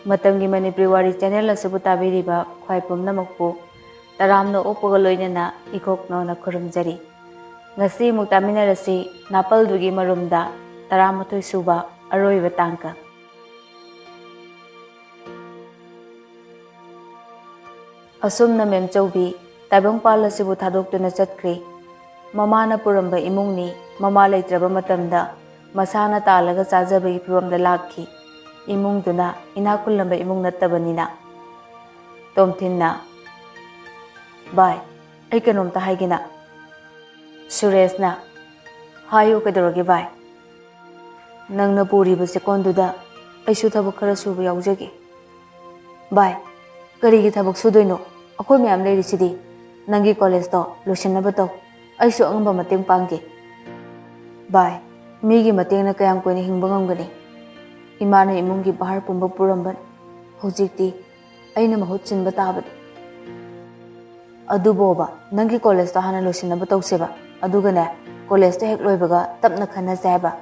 Matamgi Manipuri Wari channel asibu tabiriba khwai pumnamakpu taramno opoga loinana ikokno na khurumjari. Ngasi muktaminarasi Napaldugi Marumda 13 suba aroiba tangka. Asumna memchaubi tabong pala sibu thadokduna chatkri. Mamana puramba imungni mama leitraba matamda masana talaga chajabagi phibamda lakhi. Imungduna inakullamba imung nattabanina. Tomthinna Bye. Ay kanomta haigina. Sureshna Hayo kadorogi bye. Nang napuriba sekonduda aisu thabak khara suba yaujagi. Bye. Karigi thabak sudoino akhoi mayam leirisidi nangi college to losinaba taw aisu angamba mateng pangge. Bye. Migi matengna kayam koina hingba ngamgani. Imana imungi bahar pumba puramban hojikti aina mahut chinba tabani. Aduboba nangi college to hana losinaba tawseba adugane college to hek loibaga tapna khana saiba.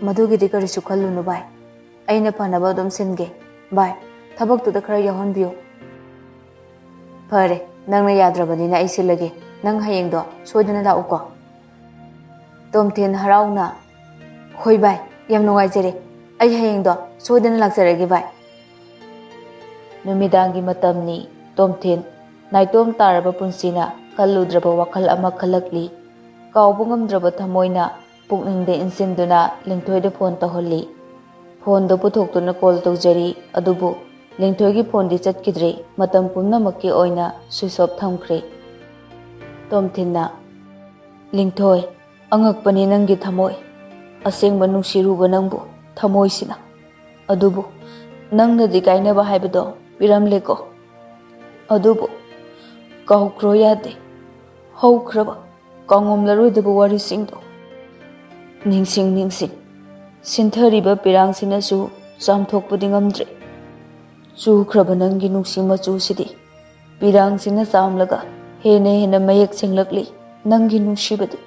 Madugidi karisu khallunu bai. Aina phanaba dum singe. Bai. Thabak tu da khara yahonbiyo. Phare nangna yadrabani na isilage. Nang hayeng do soidana la uko. Tomthin harauna. Hoi bai. Yam nuwaijare. Ay hayeng do soidana laksarage bai. Numidangi matamni tomthin naitom taraba punsina kalludraba wakal ama khalakli. Kaubu ngamdraba thamoina pukningde insinduna lingthoida phone taholi. Phone do puthoktuna call tawjari adubu lingthoigi phone di chatkidre matam pumnamakki oina switch off thamkhre. Tomthinna lingthoi angakpani nangi thamoi asengba nungsiruba nangbu thamoisina adubu nangna di kainaba haibado piramleko adubu kahukro yade haukraba Angom laruidaba warisingdo ningsing sinthariba pirangsinasu samthokpudi ngamdre chukraba nangi nungsi machusidi pirangsina samlaga hena mayak senglakli nangi nungsibadi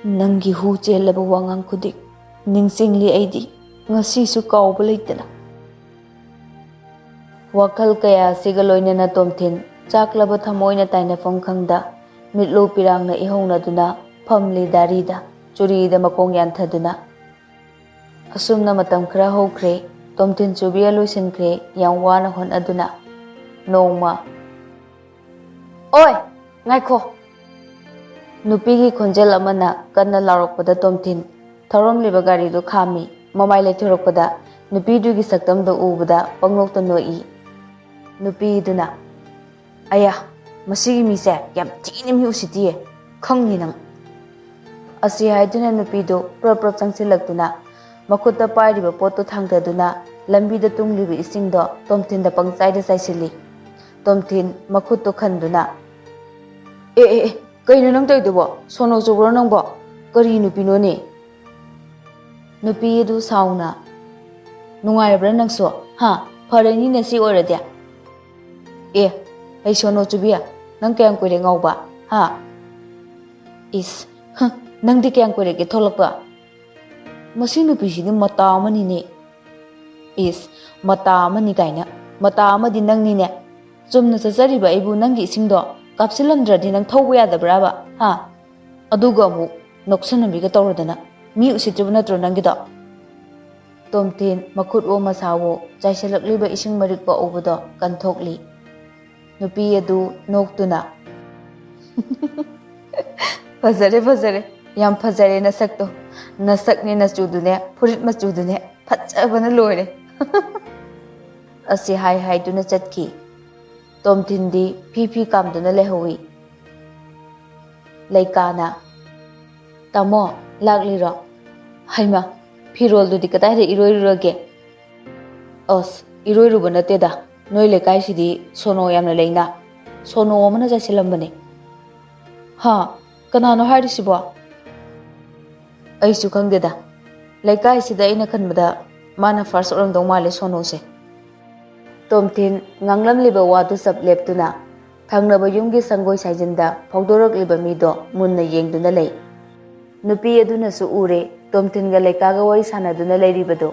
nangi hu chelaba wangang kudik ningsingli aidi ngasisu kauba leitana wakal kaya siga loinana tomthin chaklaba thamoina tainafam khangda mitlo pirangna ihongna duna phamli darida churida makong yanthaduna asumna matam khara hokre tomthin chubiya loisinkhre yang wana hon aduna nongma oi ngaikho nupigi khonjel amana kanna larokpada tomthin tharom gari do khami mamai leithorokpada nupidugi saktam do ubada panglokta noi nupi duna aya masigi mise yam tini mi usitiye khangni nang asi haiduna nupido prap changsilaktuna makutta pairiba potto thangdaduna lambida tungliba isingdo tomthinda pangchaida saisili tomthin makutto khanduna kaino nang toidubo sono chobro nangbo kari nupino ne nupi du sauna nungaibra nangso ha phareni ne si oradia ai sono chubiya nang kayang koire ngauba ha is nang di kayang koire ke tholakba masi nupisi ni mata amani ne is mata amani kaina mata amadi nang ni ne chumna chachariba ibu nangi isingdo kapsilamdradi nang thauba yadabra ba ha aduga mu noksanamiga tawradana mi usitribu natro nangido tomthin makhut o masawo chaisalakliba ising marikba ubado kanthokli nupi adu noktuna fazare yam fazare nasakni nachudune furit machudune phajabana loire asi hai duna chatki tomthindi phi kamduna lehowi laikana tamo lagliro haima phirol dudi kadai re iroiroge os iroiruba nateda noi lekai sidi sono yamna leina sono amana jasilambane ha kanano harisibo aisu khangdeda lekai sida ina khanbada mana first orangdong male sono se tomthin nganglam liba wadu sab leptuna thangnaba yumgi sangoi saijinda phaudorak liba mido munna yengduna lei nupi aduna su ure tomthin ga lekaga wari sanaduna leiribado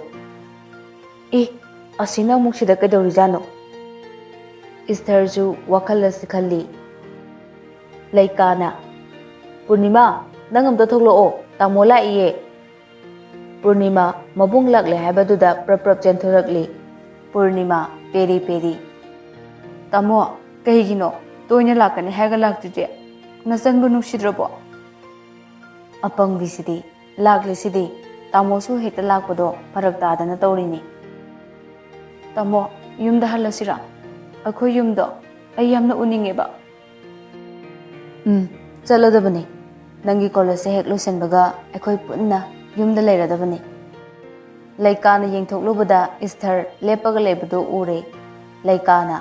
ꯑꯁꯤꯅ ꯑꯃꯨꯛ ꯁꯤꯗ ꯀꯩꯗꯧꯔꯤꯖꯥꯠꯅꯣ? ꯏꯁꯊꯔꯁꯨ ꯋꯥꯈꯜ ꯑꯁꯤ ꯈꯜꯂꯤ꯫ ꯂꯩꯀꯥꯅ ꯄꯨꯔꯅꯤꯃꯥ ꯅꯪ ꯑꯝꯇ ꯊꯣꯛꯂꯛꯑꯣ, ꯇꯥꯃꯣ ꯂꯥꯛꯏꯌꯦ꯫ ꯄꯨꯔꯅꯤꯃꯥ ꯃꯕꯨꯡ ꯂꯥꯛꯂꯦ ꯍꯥꯏꯕꯗꯨꯗ ꯄ꯭ꯔꯞ ꯆꯦꯟꯊꯣꯔꯛꯂꯤ꯫ ꯄꯨꯔꯅꯤꯃꯥ ꯄꯦꯔꯤ ꯄꯦꯔꯤ ꯇꯥꯃꯣ ꯀꯩꯒꯤꯅꯣ ꯇꯣꯏꯅ ꯂꯥꯛꯀꯅꯤ ꯍꯥꯏꯔꯒ ꯂꯥꯛꯇ꯭ꯔꯤꯗꯤ? ꯅꯆꯟꯕꯨ ꯅꯨꯡꯁꯤꯗ꯭ꯔꯕꯣ? ꯑꯄꯪꯕꯤꯁꯤꯗꯤ ꯂꯥꯛꯂꯤꯁꯤꯗꯤ ꯇꯥꯃꯣꯁꯨ ꯍꯦꯛꯇ ꯂꯥꯛꯄꯗꯣ ꯐꯔꯛ ꯇꯥꯗꯅ ꯇꯧꯔꯤꯅꯤ꯫ ꯇꯥꯃꯣ ꯌꯨꯝꯗ ꯍꯜꯂꯁꯤꯔꯥ? ꯑꯩꯈꯣꯏ ꯌꯨꯝꯗꯣ ꯑꯩ ꯌꯥꯝꯅ ꯎꯅꯤꯡꯉꯦꯕ꯫ ꯆꯠꯂꯗꯕꯅꯤ꯫ ꯅꯪꯒꯤ ꯀꯣꯂꯦꯖꯁꯦ ꯍꯦꯛ ꯂꯣꯏꯁꯤꯟꯕꯒ ꯑꯩꯈꯣꯏ ꯄꯨꯟꯅ ꯌꯨꯝꯗ ꯂꯩꯔꯗꯕꯅꯤ꯫ ꯂꯩꯀꯥꯅ ꯌꯦꯡꯊꯣꯛꯂꯨꯕꯗ ꯏꯁꯊꯔ ꯂꯦꯞꯄꯒ ꯂꯩꯕꯗꯨ ꯎꯔꯦ꯫ ꯂꯩꯀꯥꯅ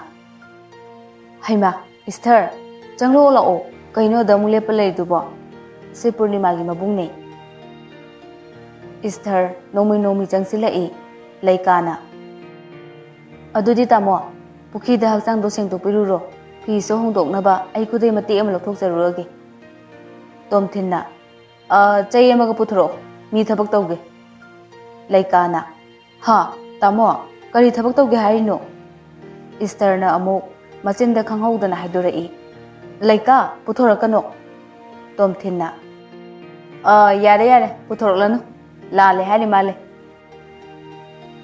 ꯍꯩꯃꯥ ꯏꯁꯊꯔ ꯆꯪꯂꯛꯑꯣ ꯂꯥꯛꯑꯣ, ꯀꯩꯅꯣꯗ ꯑꯃꯨꯛ ꯂꯦꯞꯄ ꯂꯩꯔꯤꯗꯨꯕꯣ? ꯁꯤ ꯄꯨꯔꯅꯤꯃꯥꯒꯤ ꯃꯕꯨꯡꯅꯦ꯫ ꯏꯁꯊꯔ ꯅꯣꯡꯃꯩ ꯆꯪꯁꯤꯜꯂꯛꯏ꯫ ꯂꯩꯀꯥꯅ ꯑꯗꯨꯗꯤ ꯇꯥꯃꯣ ꯄꯨꯈ꯭ꯔꯤꯗ ꯍꯛꯆꯥꯡꯗꯣ ꯁꯦꯡꯗꯣꯛꯄꯤꯔꯨꯔꯣ, ꯐꯤꯁꯨ ꯍꯣꯡꯗꯣꯛꯅꯕ ꯑꯩ ꯈꯨꯗꯩ ꯃꯇꯦꯛ ꯑꯃ ꯂꯧꯊꯣꯛꯆꯔꯨꯔꯒꯦ꯫ ꯇꯣꯝꯊꯤꯟꯅ ꯆꯩ ꯑꯃꯒ ꯄꯨꯊꯣꯔꯛꯑꯣ, ꯃꯤ ꯊꯕꯛ ꯇꯧꯒꯦ꯫ ꯂꯩꯀꯥꯅ ꯍꯥ ꯇꯥꯃꯣ ꯀꯔꯤ ꯊꯕꯛ ꯇꯧꯒꯦ ꯍꯥꯏꯔꯤꯅꯣ? ꯏꯁꯊꯔꯅ ꯑꯃꯨꯛ ꯃꯆꯤꯟꯗ ꯈꯪꯍꯧꯗꯅ ꯍꯥꯏꯗꯣꯔꯛꯏ꯫ ꯂꯩꯀꯥ ꯄꯨꯊꯣꯔꯛꯀꯅꯣ꯫ ꯇꯣꯝꯊꯤꯟꯅ ꯌꯥꯔꯦ ꯄꯨꯊꯣꯔꯛꯂꯅꯨ, ꯂꯥꯜꯂꯦ ꯍꯥꯏꯔꯤ ꯃꯥꯜꯂꯦ꯫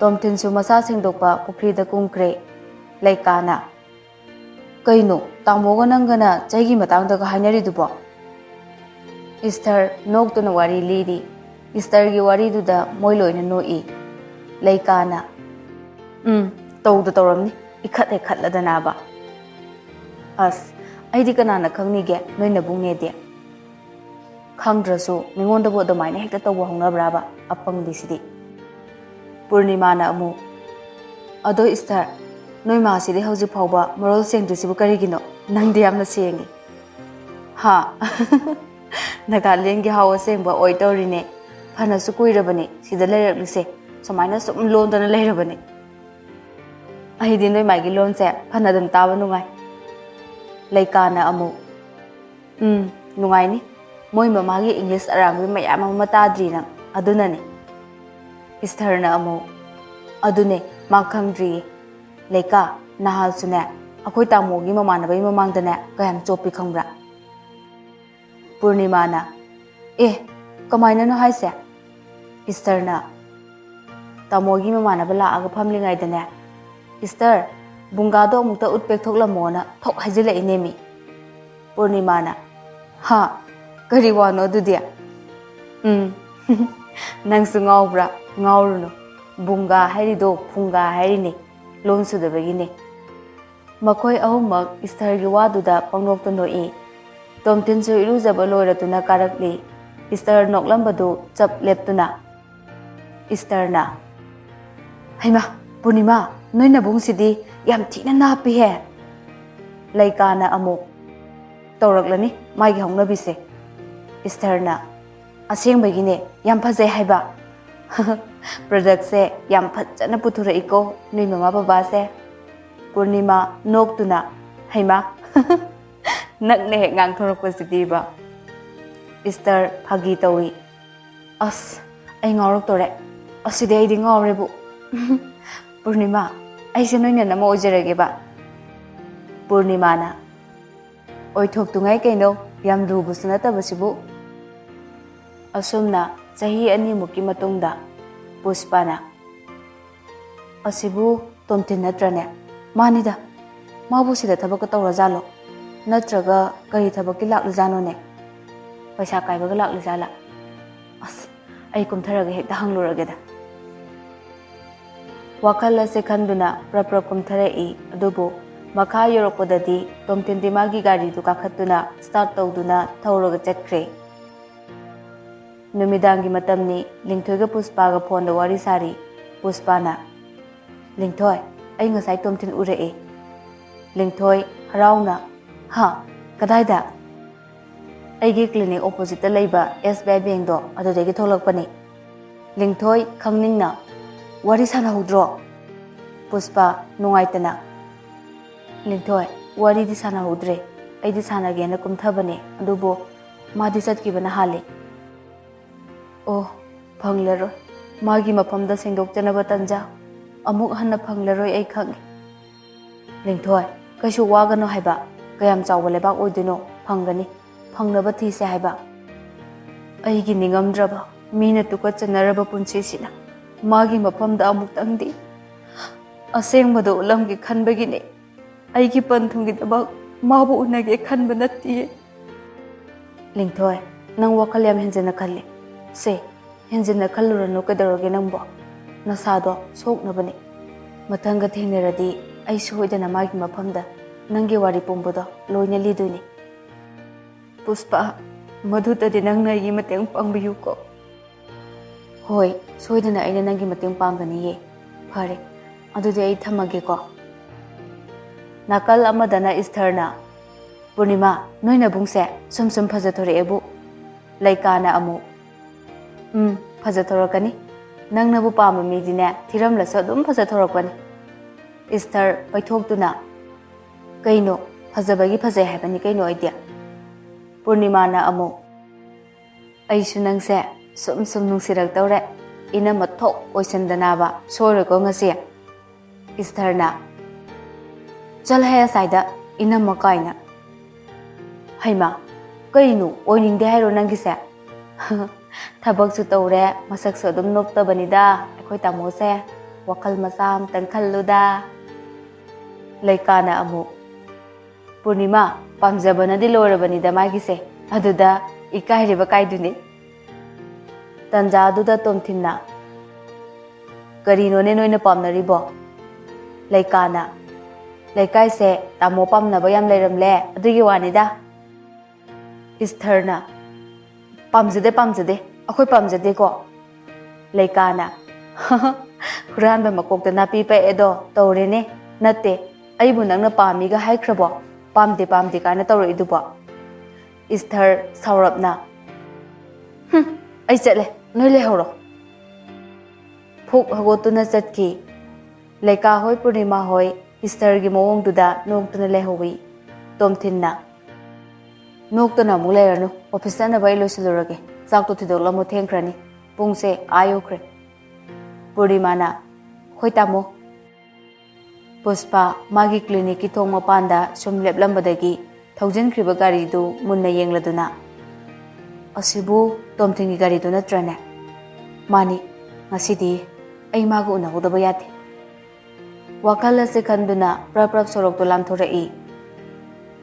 ꯇꯣꯝꯊꯤꯟꯁꯨ ꯃꯁꯥ ꯁꯦꯡꯗꯣꯛꯄ ꯄꯨꯈ꯭ꯔꯤꯗ ꯀꯨꯝꯈ꯭ꯔꯦ꯫ ꯂꯩꯀꯥꯅ ꯀꯩꯅꯣ ꯇꯥꯃꯣꯒ ꯅꯪꯒꯅ ꯆꯩꯒꯤ ꯃꯇꯥꯡꯗꯒ ꯍꯥꯏꯅꯔꯤꯗꯨꯕꯣ? ꯏꯁꯊꯔ ꯅꯣꯛꯇꯨꯅ ꯋꯥꯔꯤ ꯂꯤꯔꯤ꯫ ꯏꯁꯊꯔꯒꯤ ꯋꯥꯔꯤꯗꯨꯗ ꯃꯣꯏ ꯂꯣꯏꯅ ꯅꯣꯛꯏ꯫ ꯂꯩꯀꯥꯅ ꯇꯧꯔꯝꯅꯤ, ꯏꯈꯠ ꯍꯦꯛ ꯈꯠꯂꯗꯅꯕ꯫ ꯑꯁ ꯑꯩꯗꯤ ꯀꯅꯥꯅ ꯈꯪꯅꯤꯒꯦ ꯅꯣꯏ ꯅꯕꯨꯡꯅꯦꯗꯤ? ꯈꯪꯗ꯭ꯔꯁꯨ ꯃꯤꯉꯣꯟꯗꯕꯨ ꯑꯗꯨꯃꯥꯏꯅ ꯍꯦꯛꯇ ꯇꯧꯕ ꯍꯧꯅꯕ꯭ꯔꯥꯕ ꯑꯄꯪꯕꯤꯁꯤꯗꯤ? ꯄꯨꯔꯅꯤꯃꯥꯅ ꯑꯃꯨꯛ ꯑꯗꯣ ꯏꯁꯊꯔ ꯅꯣꯏ ꯃꯥꯁꯤꯗꯤ ꯍꯧꯖꯤꯛ ꯐꯥꯎꯕ ꯃꯔꯣꯜ ꯁꯦꯡꯗ꯭ꯔꯤꯁꯤꯕꯨ ꯀꯔꯤꯒꯤꯅꯣ? ꯅꯪꯗꯤ ꯌꯥꯝꯅ ꯁꯦꯡꯉꯤ꯫ ꯍꯥ ꯅꯥꯒꯥꯂꯦꯟꯒꯤ ꯍꯥꯎ ꯑꯁꯦꯡꯕ ꯑꯣꯏ ꯇꯧꯔꯤꯅꯦ꯫ ꯐꯅꯁꯨ ꯀꯨꯏꯔꯕꯅꯤ ꯁꯤꯗ ꯂꯩꯔꯛꯂꯤꯁꯦ, ꯁꯨꯃꯥꯏꯅ ꯁꯨꯝ ꯂꯣꯟꯗꯅ ꯂꯩꯔꯕꯅꯤ꯫ ꯑꯩꯗꯤ ꯅꯣꯏ ꯃꯥꯒꯤ ꯂꯣꯟꯁꯦ ꯐꯅ ꯑꯗꯨꯝ ꯇꯥꯕ ꯅꯨꯡꯉꯥꯏ꯫ ꯂꯩꯀꯥꯅ ꯑꯃꯨꯛ ꯅꯨꯡꯉꯥꯏꯅꯤ, ꯃꯣꯏ ꯃꯃꯥꯒꯤ ꯏꯪꯂꯤꯁ ꯑꯔꯥꯡꯕꯤ ꯃꯌꯥꯝ ꯑꯃ ꯇꯥꯗ꯭ꯔꯤ ꯅꯪ, ꯑꯗꯨꯅꯅꯤ꯫ ꯏꯁꯊꯔꯅ ꯑꯃꯨꯛ ꯑꯗꯨꯅꯦ ꯃꯥ ꯈꯪꯗ꯭ꯔꯤꯌꯦ꯫ ꯂꯩꯀꯥ ꯅꯍꯥꯜꯁꯨꯅꯦ ꯑꯩꯈꯣꯏ ꯇꯥꯃꯣꯒꯤ ꯃꯃꯥꯟꯅꯕꯒꯤ ꯃꯃꯥꯡꯗꯅꯦ ꯀꯌꯥꯝ ꯆꯣꯞꯄꯤ ꯈꯪꯕ꯭ꯔꯥ? ꯄꯨꯔꯅꯤꯃꯥꯅ ꯀꯃꯥꯏꯅꯅꯣ ꯍꯥꯏꯁꯦ? ꯏꯁꯊꯔꯅ ꯇꯥꯃꯣꯒꯤ ꯃꯃꯥꯟꯅꯕ ꯂꯥꯛꯑꯒ ꯐꯝꯂꯤꯉꯩꯗꯅꯦ ꯏꯁꯊꯔ ꯕꯨꯡꯒꯥꯗꯣ ꯑꯃꯨꯛꯇ ꯎꯠꯄꯦꯛ ꯊꯣꯛꯂꯝꯃꯣꯅ ꯊꯣꯛ ꯍꯥꯏꯖꯤꯜꯂꯛꯏꯅꯦꯃꯤ꯫ ꯄꯨꯔꯅꯤꯃꯥꯅ ꯍꯥ ꯀꯔꯤ ꯋꯥꯅꯣ ꯑꯗꯨꯗꯤ? ꯅꯪꯁꯨ ꯉꯥꯎꯕ꯭ꯔꯥ? ꯉꯥꯎꯔꯨꯅꯨ, ꯕꯨꯡꯒꯥ ꯍꯥꯏꯔꯤꯗꯣ ꯐꯨꯡꯒꯥ ꯍꯥꯏꯔꯤꯅꯦ, ꯂꯣꯟ ꯁꯨꯗꯕꯒꯤꯅꯦ꯫ ꯃꯈꯣꯏ ꯑꯍꯨꯝꯃꯛ ꯏꯁꯊꯔꯒꯤ ꯋꯥꯗꯨꯗ ꯄꯪꯅꯣꯛꯇ ꯅꯣꯛꯏ꯫ ꯇꯣꯝꯊꯤꯟꯁꯨ ꯏꯔꯨꯖꯕ ꯂꯣꯏꯔꯗꯨꯅ ꯀꯥꯔꯛꯂꯤ꯫ ꯏꯁꯊꯔ ꯅꯣꯛꯂꯝꯕꯗꯨ ꯆꯞ ꯂꯦꯞꯇꯨꯅ꯫ ꯏꯁꯊꯔꯅ ꯍꯩꯃꯥ ꯄꯨꯔꯅꯤꯃꯥ ꯅꯣꯏ ꯅꯕꯨꯡꯁꯤꯗꯤ ꯌꯥꯝ ꯊꯤꯅ ꯅꯥꯞꯄꯤꯍꯦ꯫ ꯂꯩꯀꯥꯅ ꯑꯃꯨꯛ ꯇꯧꯔꯛꯂꯅꯤ ꯃꯥꯒꯤ ꯍꯧꯅꯕꯤꯁꯦ꯫ ꯏꯁꯊꯔꯅ ꯑꯁꯦꯡꯕꯒꯤꯅꯦ ꯌꯥꯝ ꯐꯖꯩ ꯍꯥꯏꯕ꯫ ꯄ꯭ꯔꯗꯛꯁꯦ ꯌꯥꯝ ꯐꯖꯅ ꯄꯨꯊꯣꯔꯛꯏꯀꯣ ꯅꯣꯏ ꯃꯃꯥ ꯕꯕꯥꯁꯦ꯫ ꯄꯨꯔꯅꯤꯃꯥ ꯅꯣꯛꯇꯨꯅ ꯍꯩꯃꯥ ꯅꯛꯅ ꯍꯦꯛ ꯉꯥꯡꯊꯣꯔꯛꯄꯁꯤꯗꯤꯕ꯫ ꯏꯁꯊꯔ ꯐꯥꯒꯤ ꯇꯧꯏ꯫ ꯑꯁ ꯑꯩ ꯉꯥꯎꯔꯛꯇꯣꯔꯦ, ꯑꯁꯤꯗꯤ ꯑꯩꯗꯤ ꯉꯥꯎꯔꯦꯕꯨ꯫ ꯄꯨꯔꯅꯤꯃꯥ ꯑꯩꯁꯦ ꯅꯣꯏ ꯅꯅꯝꯃ ꯑꯣꯏꯖꯔꯒꯦꯕ꯫ ꯄꯨꯔꯅꯤꯃꯥꯅ ꯑꯣꯏꯊꯣꯛꯇꯨꯉꯥꯏ ꯀꯩꯅꯣ, ꯌꯥꯝ ꯂꯨꯕꯁꯨ ꯅꯠꯇꯕꯁꯤꯕꯨ꯫ ꯑꯁꯨꯝꯅ ꯆꯍꯤ 2ꯃꯨꯛꯀꯤ ꯃꯇꯨꯡꯗ ꯄꯨꯁꯄꯥꯅ ꯑꯁꯤꯕꯨ ꯇꯣꯝꯊꯤꯟ ꯅꯠꯇ꯭ꯔꯅꯦ? ꯃꯥꯅꯤꯗ, ꯃꯥꯕꯨ ꯁꯤꯗ ꯊꯕꯛꯀ ꯇꯧꯔꯖꯥꯠꯂꯣ? ꯅꯠꯇ꯭ꯔꯒ ꯀꯔꯤ ꯊꯕꯛꯀꯤ ꯂꯥꯛꯂꯤꯖꯥꯠꯅꯣꯅꯦ? ꯄꯩꯁꯥ ꯀꯥꯏꯕꯒ ꯂꯥꯛꯂꯤꯖꯥꯠꯂꯥ? ꯑꯁ ꯑꯩ ꯀꯨꯝꯊꯔꯒ ꯍꯦꯛꯇ ꯍꯪꯂꯨꯔꯒꯦꯗ꯫ ꯋꯥꯈꯜ ꯑꯁꯦ ꯈꯟꯗꯨꯅ ꯄ꯭ꯔꯞ ꯀꯨꯝꯊꯔꯛꯏ꯫ ꯑꯗꯨꯕꯨ ꯃꯈꯥ ꯌꯧꯔꯛꯄꯗꯗꯤ ꯇꯣꯝꯊꯤꯟꯗꯤ ꯃꯥꯒꯤ ꯒꯥꯔꯤꯗꯨ ꯀꯥꯈꯠꯇꯨꯅ ꯁ꯭ꯇꯥꯔꯠ ꯇꯧꯗꯨꯅ ꯊꯧꯔꯒ ꯆꯠꯈ꯭ꯔꯦ꯫ ꯅꯨꯃꯤꯗꯥꯡꯒꯤ ꯃꯇꯝꯅꯤ꯫ ꯂꯤꯡꯊꯣꯏꯒ ꯄꯨꯁꯄꯥꯒ ꯐꯣꯟꯗ ꯋꯥꯔꯤ ꯁꯥꯔꯤ꯫ ꯄꯨꯁꯄꯥꯅ ꯂꯤꯡꯊꯣꯏ ꯑꯩ ꯉꯁꯥꯏ ꯇꯣꯝꯊꯤꯟ ꯎꯔꯛꯑꯦ꯫ ꯂꯤꯡꯊꯣꯏ ꯍꯔꯥꯎꯅ ꯍꯥ ꯀꯗꯥꯏꯗ? ꯑꯩꯒꯤ ꯀ꯭ꯂꯤꯅꯤꯛ ꯑꯣꯄꯣꯖꯤꯠꯇ ꯂꯩꯕ SBI ꯕꯦꯡꯛꯗꯣ ꯑꯗꯨꯗꯒꯤ ꯊꯣꯛꯂꯛꯄꯅꯤ꯫ ꯂꯤꯡꯊꯣꯏ ꯈꯪꯅꯤꯡꯅ ꯋꯥꯔꯤ ꯁꯥꯟꯅꯍꯧꯗ꯭ꯔꯣ? ꯄꯨꯁꯄꯥ ꯅꯨꯡꯉꯥꯏꯇꯅ ꯂꯤꯡꯊꯣꯏ ꯋꯥꯔꯤꯗꯤ ꯁꯥꯟꯅꯍꯧꯗ꯭ꯔꯦ, ꯑꯩꯗꯤ ꯁꯥꯟꯅꯒꯦꯅ ꯀꯨꯝꯊꯕꯅꯦ, ꯑꯗꯨꯕꯨ ꯃꯥꯗꯤ ꯆꯠꯈꯤꯕꯅ ꯍꯥꯜꯂꯦ꯫ ꯑꯣ ꯐꯪꯂꯔꯣꯏ, ꯃꯥꯒꯤ ꯃꯐꯝꯗ ꯁꯦꯡꯗꯣꯛꯆꯅꯕ ꯇꯟꯖꯥ꯫ ꯑꯃꯨꯛ ꯍꯟꯅ ꯐꯪꯂꯔꯣꯏ ꯑꯩ ꯈꯪꯉꯤ. ꯂꯤꯡꯊꯣꯏ, ꯀꯩꯁꯨ ꯋꯥꯒꯅꯣ ꯍꯥꯏꯕ. ꯀꯌꯥꯝ ꯆꯥꯎꯕ ꯂꯩꯕꯥꯛ ꯑꯣꯏꯗꯣꯏꯅꯣ? ꯐꯪꯒꯅꯤ. ꯐꯪꯅꯕ ꯊꯤꯁꯦ ꯍꯥꯏꯕ. ꯑꯩꯒꯤ ꯅꯤꯡꯉꯝꯗ꯭ꯔꯕ ꯃꯤꯅ ꯇꯨꯀꯠꯆꯅꯔꯕ ꯄꯨꯟꯁꯤꯁꯤꯅ ꯃꯥꯒꯤ ꯃꯐꯝꯗ ꯑꯃꯨꯛꯇꯪꯗꯤ ꯑꯁꯦꯡꯕꯗꯣ ꯎꯠꯂꯝꯒꯦ ꯈꯟꯕꯒꯤꯅꯦ. ꯑꯩꯒꯤ ꯄꯟꯊꯨꯡꯒꯤꯗꯃꯛ ꯃꯥꯕꯨ ꯎꯅꯒꯦ ꯈꯟꯕ ꯅꯠꯇꯤꯌꯦ. ꯂꯤꯡꯊꯣꯏ, ꯅꯪ ꯋꯥꯈꯜ ꯌꯥꯝ ꯍꯦꯟꯖꯟꯅ ꯈꯜꯂꯤ. ꯁꯦ, ꯍꯦꯟꯖꯟꯅ ꯈꯜꯂꯨꯔꯅꯨ. ꯀꯩꯗꯧꯔꯒꯦ ꯅꯪꯕꯣ? ꯅꯁꯥꯗꯣ ꯁꯣꯛꯅꯕꯅꯤ. ꯃꯊꯪꯒ ꯊꯦꯡꯅꯔꯗꯤ ꯑꯩ ꯁꯣꯏꯗꯅ ꯃꯥꯒꯤ ꯃꯐꯝꯗ ꯅꯪꯒꯤ ꯋꯥꯔꯤ ꯄꯨꯝꯕꯗꯣ ꯂꯣꯏꯅ ꯂꯤꯗꯣꯏꯅꯤ. ꯄꯨꯁꯄꯥ, ꯃꯗꯨꯗꯗꯤ ꯅꯪꯅ ꯑꯩꯒꯤ ꯃꯇꯦꯡ ꯄꯥꯡꯕꯤꯌꯨꯀꯣ. ꯍꯣꯏ, ꯁꯣꯏꯗꯅ ꯑꯩꯅ ꯅꯪꯒꯤ ꯃꯇꯦꯡ ꯄꯥꯡꯒꯅꯤꯌꯦ. ꯐꯔꯦ, ꯑꯗꯨꯗꯤ ꯑꯩ ꯊꯝꯃꯒꯦꯀꯣ. ꯅꯥꯀꯜ ꯑꯃꯗꯅ ꯏꯁꯊꯔꯅ, ꯄꯨꯔꯅꯤꯃꯥ, ꯅꯣꯏ ꯅꯕꯨꯡꯁꯦ ꯁꯨꯝ ꯐꯖꯊꯣꯔꯛꯑꯦꯕꯨ. ꯂꯩꯀꯥꯅ ꯑꯃꯨꯛ, ꯐꯖꯊꯣꯔꯛꯀꯅꯤ. ꯅꯪꯅꯕꯨ ꯄꯥꯝꯕ ꯃꯤꯗꯤꯅꯦ ꯊꯤꯔꯝꯂꯁꯨ ꯑꯗꯨꯝ ꯐꯖꯊꯣꯔꯛꯄꯅꯤ. ꯏꯁꯊꯔ ꯄꯩꯊꯣꯛꯇꯨꯅ, ꯀꯩꯅꯣ? ꯐꯖꯕꯒꯤ ꯐꯖꯩ ꯍꯥꯏꯕꯅꯤ ꯀꯩꯅꯣ ꯑꯩꯗꯤ. ꯄꯨꯔꯅꯤꯃꯥꯅ ꯑꯃꯨꯛ, ꯑꯩꯁꯨ ꯅꯪꯁꯦ ꯁꯨꯝ ꯅꯨꯡꯁꯤꯔꯛꯇꯧꯔꯦ. ꯏꯅꯝꯃ ꯊꯣꯛ ꯑꯣꯏꯁꯟꯗꯅꯕ ꯁꯣꯏꯔꯣꯏꯀꯣ ꯉꯁꯤ. ꯏꯁꯊꯔꯅ, ꯆꯠꯂꯍꯦ ꯑꯁꯥꯏꯗ ꯏꯅꯝꯃ ꯀꯥꯏꯅ. ꯍꯩꯃꯥ, ꯀꯩꯅꯣ ꯑꯣꯏꯅꯤꯡꯗꯦ ꯍꯥꯏꯔꯣ ꯅꯪꯒꯤꯁꯦ? ꯊꯕꯛꯁꯨ ꯇꯧꯔꯦ, ꯃꯁꯛꯁꯨ ꯑꯗꯨꯝ ꯅꯣꯞꯇꯕꯅꯤꯗ ꯑꯩꯈꯣꯏ ꯇꯥꯃꯣꯁꯦ. ꯋꯥꯈꯜ ꯃꯆꯥ ꯑꯃꯇꯪ ꯈꯜꯂꯨꯗ. ꯂꯩꯀꯥꯅ ꯑꯃꯨꯛ, ꯄꯨꯔꯅꯤꯃꯥ, ꯄꯥꯝꯖꯕꯅꯗꯤ ꯂꯣꯏꯔꯕꯅꯤꯗ ꯃꯥꯒꯤꯁꯦ. ꯑꯗꯨꯗ ꯏꯀꯥꯏꯔꯤꯕ ꯀꯥꯏꯗꯨꯅꯤ. ꯇꯟꯖꯥꯗꯨꯗ ꯇꯣꯝꯊꯤꯟꯅ, ꯀꯔꯤꯅꯣꯅꯦ ꯅꯣꯏꯅ ꯄꯥꯝꯅꯔꯤꯕꯣ? ꯂꯩꯀꯥꯅ, ꯂꯩꯀꯥꯏꯁꯦ ꯇꯥꯃꯣ ꯄꯥꯝꯅꯕ ꯌꯥꯝ ꯂꯩꯔꯝꯂꯦ, ꯑꯗꯨꯒꯤ ꯋꯥꯅꯤꯗ. ꯏꯁꯊꯔꯅ, ꯄꯥꯝꯖꯗꯦ, ꯑꯩꯈꯣꯏ ꯄꯥꯝꯖꯗꯦꯀꯣ. ꯂꯩꯀꯥꯅ, ꯍꯨꯔꯥꯟꯕ ꯃꯀꯣꯛꯇ ꯅꯥꯄꯤ ꯄꯛꯑꯦꯗꯣ ꯇꯧꯔꯦꯅꯦ. ꯅꯠꯇꯦ, ꯑꯩꯕꯨ ꯅꯪꯅ ꯄꯥꯝꯃꯤꯒ ꯍꯥꯏꯈ꯭ꯔꯕꯣ? ꯄꯥꯝꯗꯦ ꯀꯥꯏꯅ ꯇꯧꯔꯛꯏꯗꯨꯕꯣ. ꯏꯁꯊꯔ ꯁꯥꯎꯔꯞꯅ, ꯑꯩ ꯆꯠꯂꯦ, ꯅꯣꯏ ꯂꯩꯍꯧꯔꯣ. ꯐꯨꯛ ꯍꯧꯒꯠꯇꯨꯅ ꯆꯠꯈꯤ. ꯂꯩꯀꯥ ꯍꯣꯏ, ꯄꯨꯔꯅꯤꯃꯥ ꯍꯣꯏ ꯏꯁꯊꯔꯒꯤ ꯃꯑꯣꯡꯗꯨꯗ ꯅꯣꯛꯇꯨꯅ ꯂꯩꯍꯧꯏ. ꯇꯣꯝꯊꯤꯟꯅ, ꯅꯣꯛꯇꯨꯅ ꯑꯃꯨꯛ ꯂꯩꯔꯅꯨ. ꯑꯣꯐꯤꯁ ꯆꯠꯅꯕ ꯑꯩ ꯂꯣꯏꯁꯤꯜꯂꯨꯔꯒꯦ. ꯆꯥꯛꯇꯣ ꯊꯤꯗꯣꯛꯂꯝꯃꯣ, ꯊꯦꯡꯈ꯭ꯔꯅꯤ. ꯄꯨꯡꯁꯦ ꯌꯧꯈ꯭ꯔꯦ. ꯄꯨꯔꯅꯤꯃꯥꯅ, ꯍꯣꯏ ꯇꯥꯃꯣ. ꯄꯨꯁꯄꯥ ꯃꯥꯒꯤ ꯀ꯭ꯂꯤꯅꯤꯛꯀꯤ ꯊꯣꯡ ꯃꯄꯥꯟꯗ ꯁꯨꯝ ꯂꯦꯞꯂꯝꯕꯗꯒꯤ ꯊꯧꯖꯤꯟꯈ꯭ꯔꯤꯕ ꯒꯥꯔꯤꯗꯨ ꯃꯨꯟꯅ ꯌꯦꯡꯂꯗꯨꯅ, ꯑꯁꯤꯕꯨ ꯇꯣꯝꯊꯤꯟꯒꯤ ꯒꯥꯔꯤꯗꯨ ꯅꯠꯇ꯭ꯔꯅꯦ? ꯃꯥꯅꯤ. ꯉꯁꯤꯗꯤ ꯑꯩ ꯃꯥꯒ ꯎꯅꯍꯧꯗꯕ ꯌꯥꯗꯦ. ꯋꯥꯈꯜ ꯑꯁꯤ ꯈꯟꯗꯨꯅ ꯄ꯭ꯔꯞ ꯁꯣꯔꯣꯛꯇꯣ ꯂꯥꯟꯊꯣꯔꯛꯏ.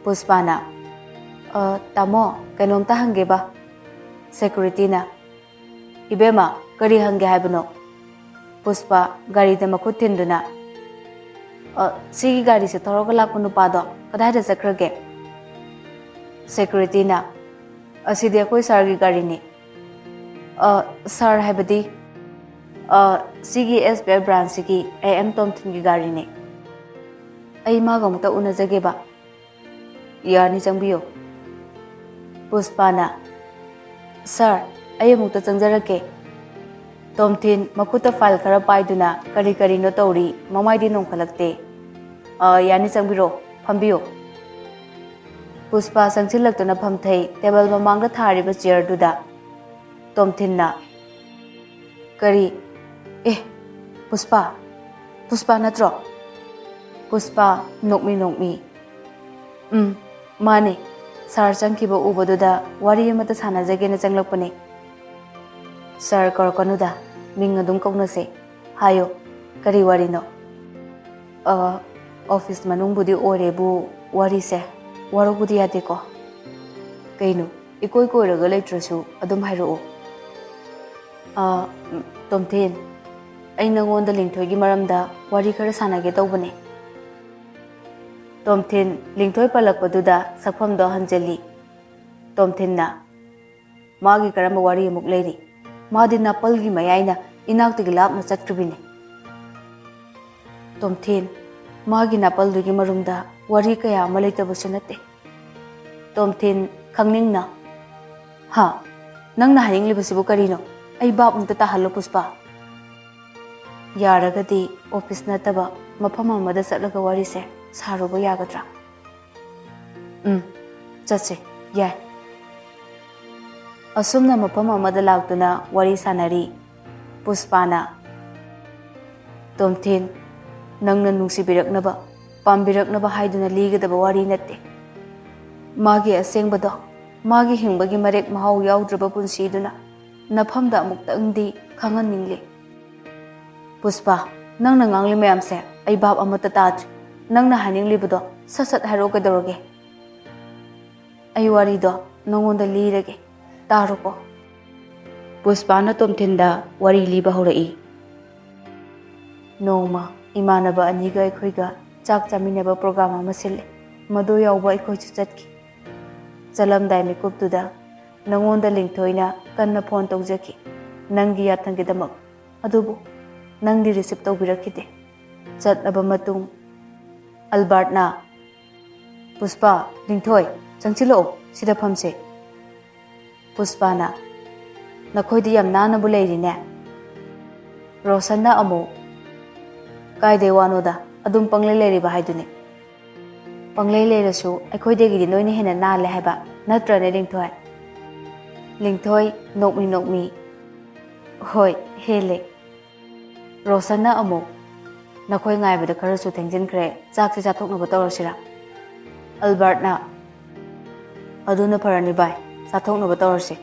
ꯄꯨꯁꯄꯥꯅ, ꯇꯥꯃꯣ, ꯀꯩꯅꯣꯝꯇ ꯍꯪꯒꯦꯕ. ꯁꯦꯀꯨꯔꯤꯇꯤꯅ, ꯏꯕꯦꯝꯃ, ꯀꯔꯤ ꯍꯪꯒꯦ ꯍꯥꯏꯕꯅꯣ? ꯄꯨꯁꯄꯥ ꯒꯥꯔꯤꯗ ꯃꯈꯨꯠ ꯊꯤꯟꯗꯨꯅ, ꯁꯤꯒꯤ ꯒꯥꯔꯤꯁꯦ ꯊꯧꯔꯒ ꯂꯥꯛꯄ ꯅꯨꯄꯥꯗꯣ ꯀꯗꯥꯏꯗ ꯆꯠꯈ꯭ꯔꯒꯦ? ꯁꯦꯀꯨꯔꯤꯇꯤꯅ, ꯑꯁꯤꯗꯤ ꯑꯩꯈꯣꯏ ꯁꯥꯔꯒꯤ ꯒꯥꯔꯤꯅꯤ. ꯁꯥꯔ ꯍꯥꯏꯕꯗꯤ? ꯁꯤꯒꯤ SBI ꯕ꯭ꯔꯥꯟꯁꯁꯤꯒꯤ AM ꯇꯣꯝꯊꯤꯟꯒꯤ ꯒꯥꯔꯤꯅꯤ. ꯑꯩ ꯃꯥꯒ ꯑꯃꯨꯛꯇ ꯎꯅꯖꯒꯦꯕ. ꯌꯥꯅꯤ, ꯆꯪꯕꯤꯌꯨ. ꯄꯨꯁꯄꯥꯅ, ꯁꯥꯔ, ꯑꯩ ꯑꯃꯨꯛꯇ ꯆꯪꯖꯔꯛꯀꯦ. ꯇꯣꯝꯊꯤꯟ ꯃꯈꯨꯠꯇ ꯐꯥꯏꯜ ꯈꯔ ꯄꯥꯏꯗꯨꯅ ꯀꯔꯤꯅꯣ ꯇꯧꯔꯤ. ꯃꯃꯥꯏꯗꯤ ꯅꯣꯡꯈꯠꯂꯛꯇꯦ. ꯌꯥꯅꯤ, ꯆꯪꯕꯤꯔꯣ. ꯐꯝꯕꯤꯌꯨ. ꯄꯨꯁꯄꯥ ꯆꯪꯁꯤꯜꯂꯛꯇꯨꯅ ꯐꯝꯊꯩ ꯇꯦꯕꯜ ꯃꯃꯥꯡꯗ ꯊꯥꯔꯤꯕ ꯆꯤꯌꯔꯗꯨꯗ. ꯇꯣꯝꯊꯤꯟꯅ, ꯀꯔꯤ? ꯄꯨꯁꯄꯥ ꯅꯠꯇ꯭ꯔꯣ? ꯄꯨꯁꯄꯥ ꯅꯣꯛꯃꯤ. ꯃꯥꯅꯦ. ꯁꯥꯔ ꯆꯪꯈꯤꯕ ꯎꯕꯗꯨꯗ ꯋꯥꯔꯤ ꯑꯃꯇ ꯁꯥꯟꯅꯖꯒꯦꯅ ꯆꯪꯂꯛꯄꯅꯦ. ꯁꯥꯔ ꯀꯧꯔꯛꯀꯅꯨꯗ, ꯃꯤꯡ ꯑꯗꯨꯝ ꯀꯧꯅꯁꯦ. ꯍꯥꯏꯌꯣ, ꯀꯔꯤ ꯋꯥꯔꯤꯅꯣ? ꯑꯣꯐꯤꯁ ꯃꯅꯨꯡꯕꯨꯗꯤ ꯑꯣꯏꯔꯦꯕꯨ ꯋꯥꯔꯤꯁꯦ ꯋꯥꯔꯧꯕꯗꯤ ꯌꯥꯗꯦꯀꯣ. ꯀꯩꯅꯣ, ꯏꯀꯣꯏ ꯀꯣꯏꯔꯒ ꯂꯩꯇ꯭ꯔꯁꯨ ꯑꯗꯨꯝ ꯍꯥꯏꯔꯛꯑꯣ. ꯇꯣꯝꯊꯤꯟ, ꯑꯩ ꯅꯉꯣꯟꯗ ꯂꯤꯡꯊꯣꯏꯒꯤ ꯃꯔꯝꯗ ꯋꯥꯔꯤ ꯈꯔ ꯁꯥꯟꯅꯒꯦ ꯇꯧꯕꯅꯦ. ꯇꯣꯝꯊꯤꯟ ꯂꯤꯡꯊꯣꯏ ꯄꯜꯂꯛꯄꯗꯨꯗ ꯁꯛꯐꯝꯗꯣ ꯍꯟꯖꯤꯜꯂꯤ. ꯇꯣꯝꯊꯤꯟꯅ, ꯃꯥꯒꯤ ꯀꯔꯝꯕ ꯋꯥꯔꯤ ꯑꯃꯨꯛ ꯂꯩꯔꯤ? ꯃꯥꯗꯤ ꯅꯥꯄꯜꯒꯤ ꯃꯌꯥꯏꯅ ꯏꯅꯥꯛꯇꯒꯤ ꯂꯥꯞꯅ ꯆꯠꯈ꯭ꯔꯤꯕꯅꯤ. ꯇꯣꯝꯊꯤꯟ, ꯃꯥꯒꯤ ꯅꯥꯄꯜꯗꯨꯒꯤ ꯃꯔꯨꯝꯗ ꯋꯥꯔꯤ ꯀꯌꯥ ꯑꯃ ꯂꯩꯇꯕꯁꯨ ꯅꯠꯇꯦ. ꯇꯣꯝꯊꯤꯟ ꯈꯪꯅꯤꯡꯅ, ꯅꯪꯅ ꯍꯥꯏꯅꯤꯡꯂꯤꯕꯁꯤꯕꯨ ꯀꯔꯤꯅꯣ? ꯑꯩ ꯚꯥꯞ ꯑꯝꯇ ꯇꯥꯍꯜꯂꯣ ꯄꯨꯁꯄꯥ. ꯌꯥꯔꯒꯗꯤ ꯑꯣꯐꯤꯁ ꯅꯠꯇꯕ ꯃꯐꯝ ꯑꯃꯗ ꯆꯠꯂꯒ ꯋꯥꯔꯤꯁꯦ ꯁꯥꯔꯨꯕ ꯌꯥꯒꯗ꯭ꯔꯥ? ꯆꯠꯁꯦ, ꯌꯥꯏ. ꯑꯁꯨꯝꯅ ꯃꯐꯝ ꯑꯃꯗ ꯂꯥꯛꯇꯨꯅ ꯋꯥꯔꯤ ꯁꯥꯟꯅꯔꯤ. ꯄꯨꯁꯄꯥꯅ, Tomthin, nangna nungsibiraknaba, pambiraknaba haiduna ligadaba wari natte. Magi asengbado, magi hingbagi marek mahau yaudraba punsiduna, nafamda amuktangdi khanganingli. Puspa, nangna ngangli mayamse, ay bab amata tadri, nangna haninglibado, sasat haro kadoroge. Ay warido, nangonda lirage, taro ko. Puspa na Tomthinda wari liba horai. Noma, imanaba aniga aikhoiga chak chaminaba program ama sille. Madu yauba aikoi chu chatki. Chalamdai mikuptuda nangonda lingthoina kanna phone tawjaki. Nangi yathangidamak. Adubu nangdi receive tawbirakide. Chatnaba matung Albert na Puspa lingthoi changchilo sida phamse. Puspa na nakhoi yam nana bu leirine. Rosanna amu kai de wanoda adum pangle leiriba haidune. Pangle leirasu aikoi degi noine hena na le haiba natra ne lingthoi. Lingthoi nokmi. Hoi hele. Rosanna amu nakhoi ngaibada kharasu thengjinkre chak se chathoknaba tawrasira. Albert na aduna parani bai chathoknaba tawrasi.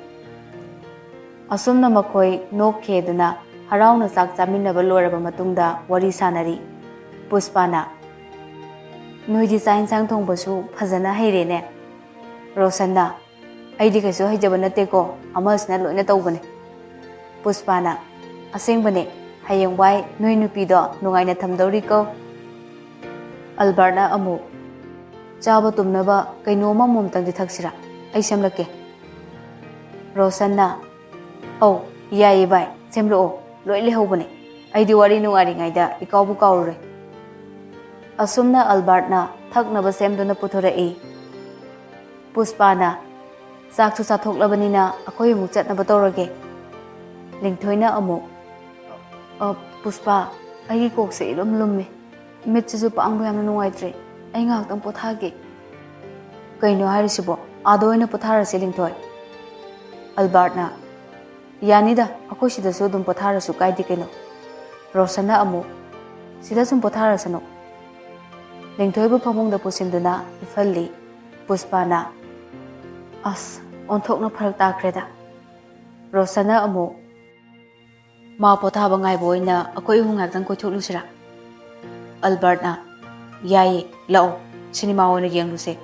Asumna makhoi nok kheduna harauna chak chaminaba loraba matungda wari sanari. Puspa na noidi chain sang thongbasu phajana heirene. Rosanna aidi kaisu haijaba nate ko amasna loina tawbane. Puspa na asengbane hayeng wai noi nupido nungaina thamdori ko. Albert na amu chaba tumnaba kainoma momtangdi thaksira ai semlake. Rosanna oh yai bai semlo loile hobane aidi wari nungari ngaida ikawbu kawre. Asumna Albert na thaknaba semduna puthorei. Puspa na saksu sathoklabanina akoi mu chatnaba tawrage. Lingthoina amu Puspa ai kokse ilum lumme mitsu pangbu yamna nungaitre ai ngaktang pothage. Kaino harisibo adoina potharase lingthoi. Albert na yanida akoi sida su dum potharasu kaidi kaino. Rosanna amu sida sum potharasano. Lingthoibu phamungda pusinduna ifalli. Puspa na as onthokna pharak takreda. Rosanna amu ma pothaba ngaibo oina akoi hungaktang koithoklusira. Albert na yaye lao cinema oina yengluse.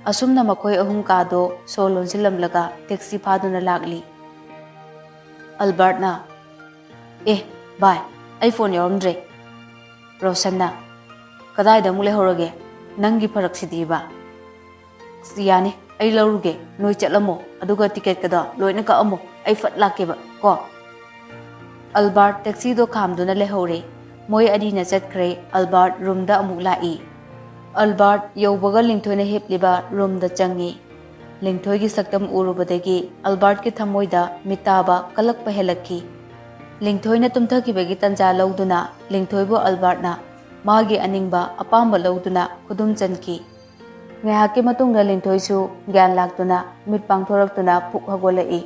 Asumna makhoi ahum kado solon silamlaga taxi phaduna lagli. Albert na bye iPhone yoromdre. Rosanna kadai da mule horage nangi pharak sidiba. Yani ai lauruge noi chatlamo aduga ticket kada loina ka amo ai fat lakeba ko. Albert taxi do khamduna le hore moi adina chatkre. Albert room da amuk lai. Albert yaubaga lingthoina hepliba room da changi. Lingthoi gi saktam urubadagi Albert ki thamoida mitaba kalakpa helakki. Lingthoina tumthakibagi tanja lauduna lingthoibo Albert na magi aningba apamba lauduna khudum chanki. Ngahaki matungda lingthoisu gyan laktuna mitpang thoraktuna phuk hagolai.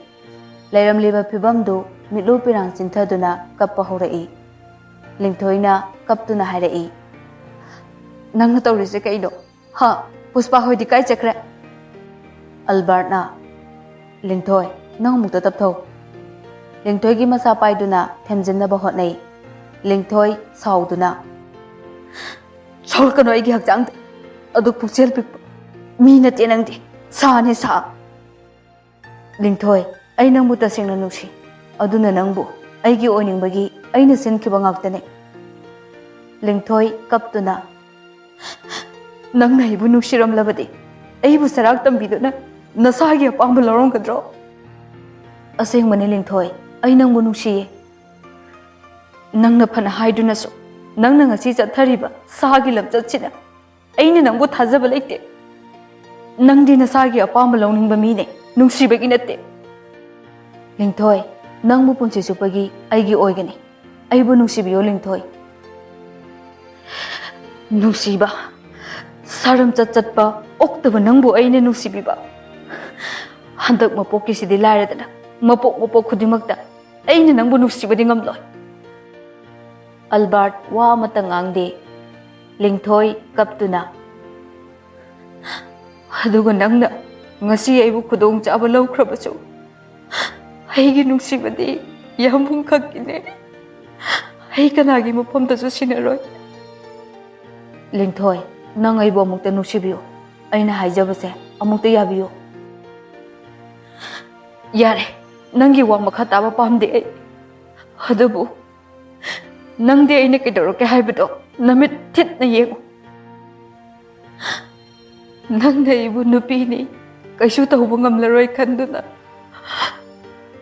Lairamliba phibamdu mitlu pirang chinthaduna kappa horai. Lingthoina kaptuna harai. Nangna tawrise kaino ha Puspa hoidi kai chakre. Albert na lingthoi nang mukta taptho. Lingthoi gi masa paiduna themjinnaba hotnai. Lingthoi sauduna solkano igi hakjang adu puchel pik mina tenangdi sa ne sa. Lingthoi ai nangbu tasengna nusi aduna nangbu aigi oiningbagi aina sinkhiba ngaktane. Lingthoi kaptuna nangna ibu nusiramlabadi aibu sarak tambiduna nasagi apangba lorongkadro. Asengmani lingthoi ai nangbu nusiye. Nangna phana haidunasu nangna ngasi chathariba sagi lamchatsina aina nangbu thajaba leite. Nangdi nasagi apangba lorningba mine nungsibagi natte. Lingthoi nangbu punsi supagi aigi oigani aibu nungsibiyo lingthoi. Nungsiba saram chatpa oktaba nangbu aina nungsibiba. Handak mapokki sidi lairadana mapok khudimakta aina nangbu nungsibadi ngamloi. Albert wa amata ngangde. Lingthoi kaptuna. Aduga nangna ngasi aibu khudong chaba lawkhrabachu. Aigi nungsibadi yambung khakine. Ai kanagi mafamdasu sinaroi. Lingthoi nang aibu amukta nungsibiyo. Aina haijabase amukta yabiyo. Yare nangi wa makha taba pamde ai. Adubu nangde aina kidoroke haibado namit thitna yengu. Nangna ibu nupini kaisu tauba ngamlaroi khanduna.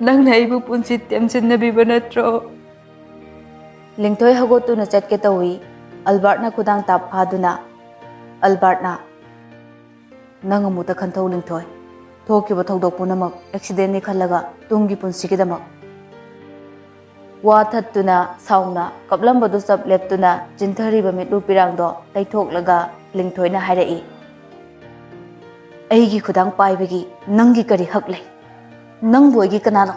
Nangna ibu punsi temsinnabiba natro. Lingthoi hagotuna chatke tawi. Albert na kudang tap phaduna. Albert na nang amuta khanthau Lingthoi. Thokiba thodok punamak accident ni khallaga tungi punsigidamak. Wa thattuna sauna kaplambadu sab leptuna jinthariba mitlu pirangdo taithok Lingthoi na hairai. Aigi khudang paibagi nangi kari hak lei. Nang boigi kanano.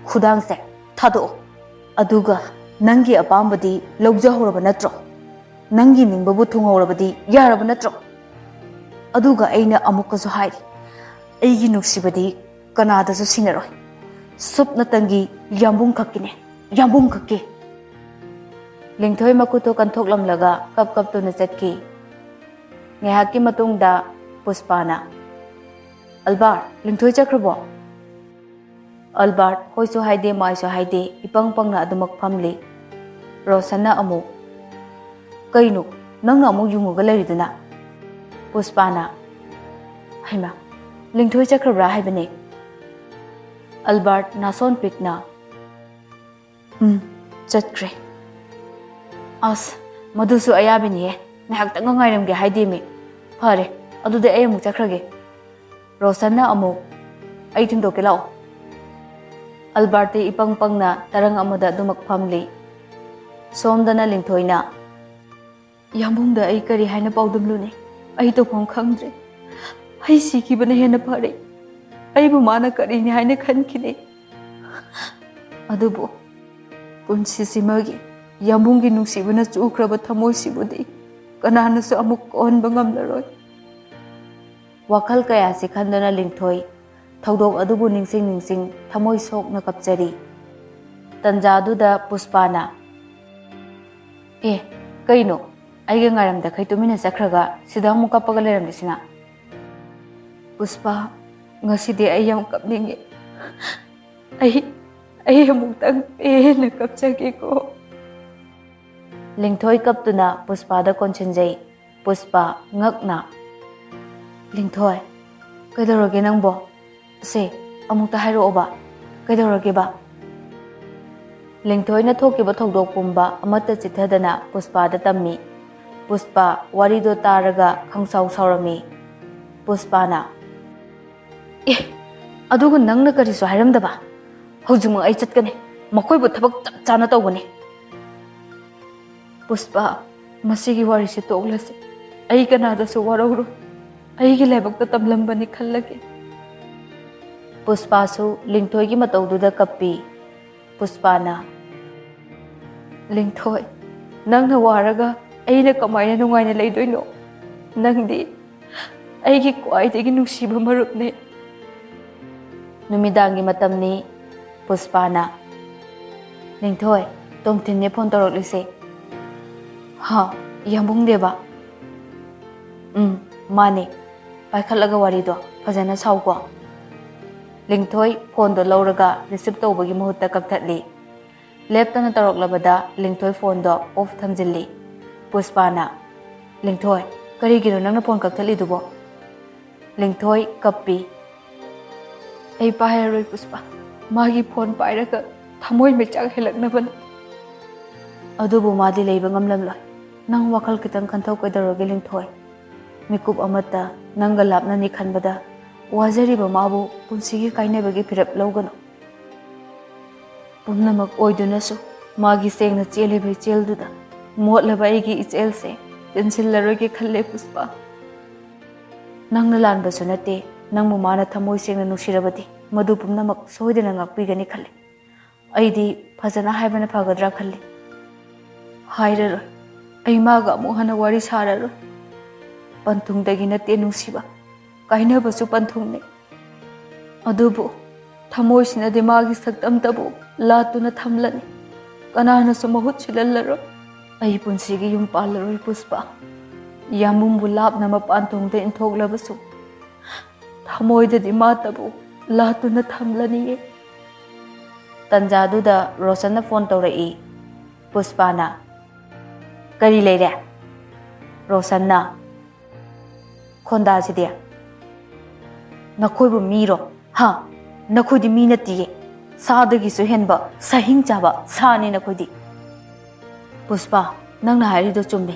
Khudang se thado. Aduga nangi apambadi laujahoraba natro. Nangi ningbabu thungahorabadi yaraba natro. Aduga aina amukasu hairi. Aigi nuksibadi kanadasu sinaroi. Supna tangi yambung khakine. Yambung khakki. Lingthoi makuto kanthoklamlaga kap tuna chatki. Ngehaki matungda Puspana. Albert, Lingthoi chakrabo. Albert, hoisu haide maisu haide ipang pangna adumak phamli. Rosanna amu. Kainu, nangna amu yunguga leiriduna. Puspana. Haima, Lingthoi chakrabra haibane. Albert nason pikna. Chatkre. As, madusu ayabini nahak tanga ngairamge haide mi. Phare, adude ay amuk chakrage. Rosanna amu. Ay thingdoke lao. Albert ipang pangna tarang amuda dumak phamli. Somdana Lingthoi na. Yambungda ay kari haina paudumlune. Ay tofam khangdre. Ay sikibana hena phare. Ay bumana kari ni haina khankine. Adubu punsi simagi yambungi nungsibana chukraba thamoi sibudi kananasu amuk konba ngamlaroi. Wakal kaya si khandana Lingthoi thodok adubu ningsing thamoi sokna kapchari. Tanjaduda Puspana. Kaino aiga ngaramda khaitumina chakraga sida amuk kapaga leiramdisina. Puspa ngaside ay yam kapninge. Ay amuktang pena kapchage ko. Lingthoi kaptuna Puspada konchenjai. Puspa ngakna. Lingthoi, kaidoroge nangbo? Se, amukta hairooba. Kaidoroge ba? Lingthoi na thokiba thodok pumba amata chithadana Puspada tammi. Puspa warido taraga khangsau saurami. Puspana. Adugu nangna karisu hairamdaba. Hojuma ay chatkane. Makoibu thabak chana tawbane. Puspa, masigi warisi toglase. Ay kanadasu warauru. Aigi laibakta tamlambani khallage. Puspasu Lingthoi gi mataududa kappi. Puspana. Lingthoi, nangna waraga aina kamaina nungaina leidoino. Nangdi aigi kwaidagi nungsiba marupne. Numidangi matamni Puspana. Lingthoi, tomthinne phone toroklise. Ha, yambung deba. Mane. Paikhallaga warido fazana sauko. Lingthoi phone do lauraga receive tawbagi mahutta kapthatli. Leptana toroklabada Lingthoi phone do off thamjilli. Puspana. Lingthoi, karigino nangna phone kapthatli dubo? Lingthoi kappi. Ay paharoi Puspa. Magi phone pairaga thamoi mechak helaknaban. Adubu madi leiba ngamlamloi. Nang wakal kitang kanthau kaidoroge Lingthoi. Mikup amata nangga lapna ni khanbada wazariba mabu punsigi kainabagi phirap lawgano. Pumnamak oidunasu magi sengna chelebai chelduda motlaba aigi ichelse tensillaroge khalle Puspa. Nangna lanbasu nate nangmu mana thamoi sengna nushirabadi madu pumnamak soidana ngakpigani khalle. Aidi phajana haibana phagadra khalle. Hairaroi. Ai maga amuk hana wari sararoi. Panthungdagi natte nungsiba. Kainabasu panthungne. Adubu thamoisinadi magi saktamtabu latuna thamlani. Kananasu mahut silallaroi. Ai punsigi yum palaroi Puspa. Yamumbu lapna mapanthungda inthoklabasu. Thamoidadi matabu latuna thamlani. Tanjaduda Rosanna phone tawrai. Puspana. Kari leire. Rosanna. Khonda sidia. Nakhoibu miro. Ha. Nakhodi mi natiye. Sadagi su henba sahing chaba sani nakhodi. Puspa, nangna hairido chumni.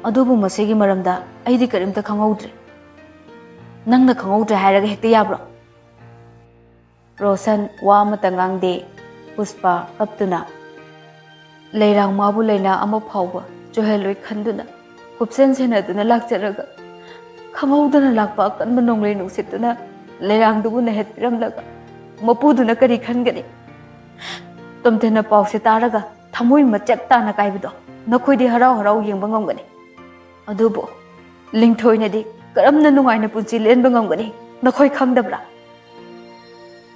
Adubu masigi maramda aidi karimta khangaudre. Nangna khangaudre hairaga hekta yabro. Rosan wa amata ngangde. Puspa kaptuna. Leirang mabu leina ama phawba joheloi khanduna. Kupsen senaduna lakjaraga. Khangaudana lakpa kanba nonglei nuksituna. Leirang dubu nahet piramlaga. Mapuduna kari khangani. Tumtena pause taraga. Thamoi machat tana kaibido. Nakhoi di harau harau yengba ngamgani. Adubu lingthoi nadi karamna nungaina punchi lenba ngamgani. Nakhoi khangdabra.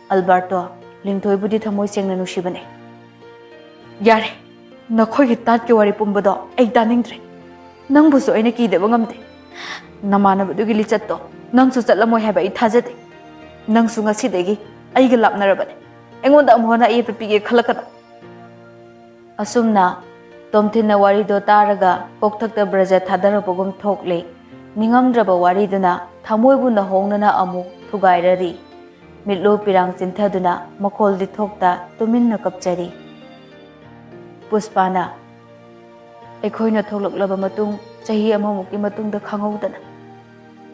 Alberto lingthoi budi thamoi sengna nusibane. Yare nakhoi gi tat ki wari pumbado ai taningdre. Nangbu so aina ki deba ngamde. Namana budu gi lichatto nang su chatlamoi haba I thajade. Nang su ngasi degi ai gi lapnarabane. Engonda amhona ai pipige khalakana. Asumna Tomthina wari do taraga kokthakta braja thadarapogum thokle ningamdraba wari duna thamoibu na hongnana amu thugairari mitlo pirang chinthaduna makhol di thokta tuminna kapchari Puspana ekhoina tholaklaba matung chahi amamukki matungda khangaudana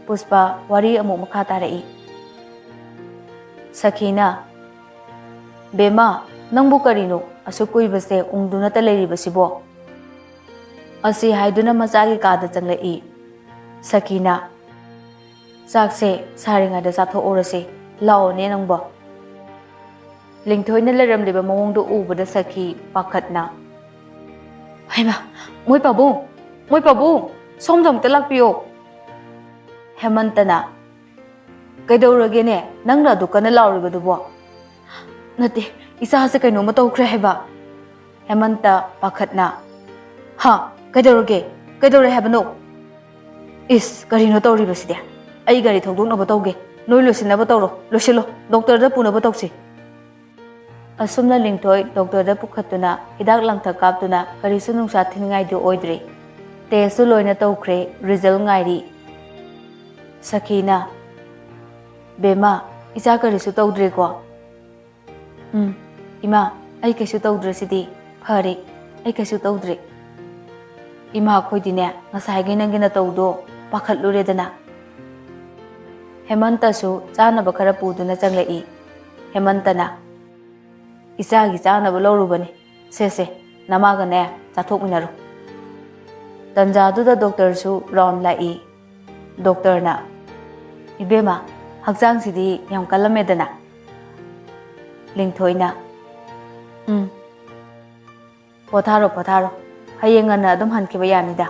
Puspa wari amu makha tarai Sakina Bema nangbu karino asukui base ungduna ta leiri basibo Asi haiduna masagi kada changlai Sakina Sakse saringa da satho orase lao ne nangba Lingthoina leramliba mawongdo ubada Sakhi pakhatna Haima moi pabu somdom ta lakpiyo Hemantana Kaidorage ne nangra dukana lauribadubo Nate isa se kaino matokre heba Hemanta pakhatna Ha Kaidore habano Is karino tawri baside ai gari thogdok na batawge noi losin na batawro losilo doctor da puna batawsi Asumna lingthoi doctor da pukhatuna hidak langtha kaptuna karisu nungsa thiningai do oidre tesu loina tawkhre result ngairi Sakina Bema isa karisu tawdre ko Ima ai kaisu tawdre sidi phare ai kaisu tawdre Ima khoidine ngasai gi nangina tawdo pakhatluredana Hemanta su chana bakara puduna changlai Hemantana Isa gi chana balorubani se namaga ne chathokminaru Tanjadu da doctor su round lai Doctor na Ibema hakjang sidi yam kalamedana Lingthoina Potharo Hayeng ana adum hankiba yanida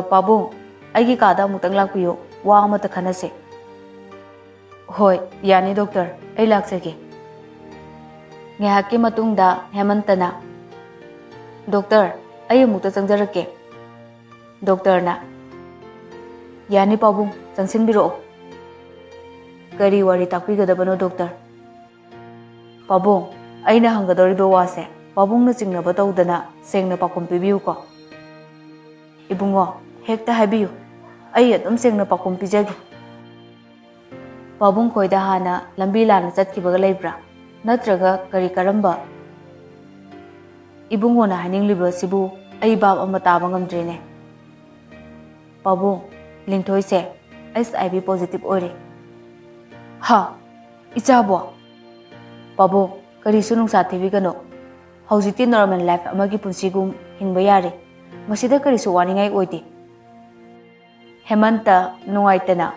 Pabung aigi kada mutang lakpiyo wa amata khanase Hoi yani doctor ai laksege Ngahaki matungda Hemantana Doctor ai amukta changjarake Doctor na Yani Pabung changsinbiro Kari wari takpigadabano doctor Pabung aina hangadoriba wase Pabung na chingnaba tawdana sengna pakum pibiu ko Ibungo hekta habiyu ai adum sengna pakum pijagi Pabung khoida hana lambi lana chatkibaga leibra natraga kari karamba Ibungo na haningliba sibu ai bab ama taba ngamdrene Pabung lingthoi se SIV positive ore Ha ichabo Pabung kari sunung sa thibigano Haujiti normal life amagi punsigum hingba yare masida karisu waningai oide Hemanta nungaitana